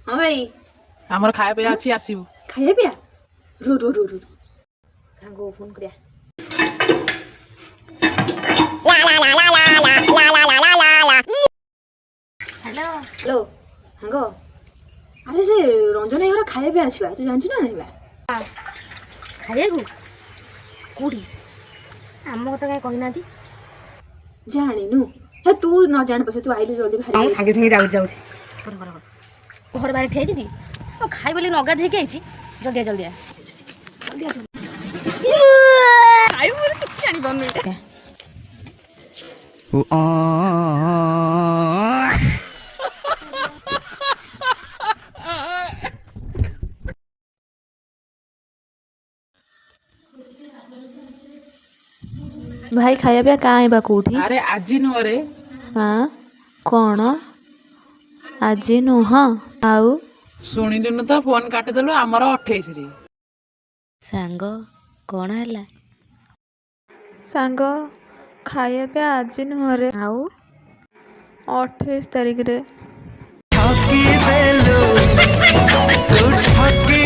हाँ भाई आमर खाया पिया अच्छी आसीबू खाइए पिया रो रो रो रो सांगो फोन करिया हेलो हेलो सांगो अरे से रंजन घर खाइए पिया आछिबा तू जानछु ना नहीं बा खाइएकु कोठी आम कथा काई कहि नाथी जानिनु हे तू न जान पसे तू आइलु जल्दी भारी आगे थी जाऊ जाऊ घर बारे ठे जी खाई बोली नगा देके आइछि जल्दी आ जल्दी आ जल्दी आ खाई बोली किछ जानि बनु भाई खाइए पिया का आइबा कोठी अरे आजी नुह रे हां कोन आज नुह आउ शुणिलुनु तो फोन काटिदेलु आमर 28 रे सांग कोन हला सांग खाइए पिया आज नुह रे आउ 28 तारीख रे ठकी देलु तू ठकी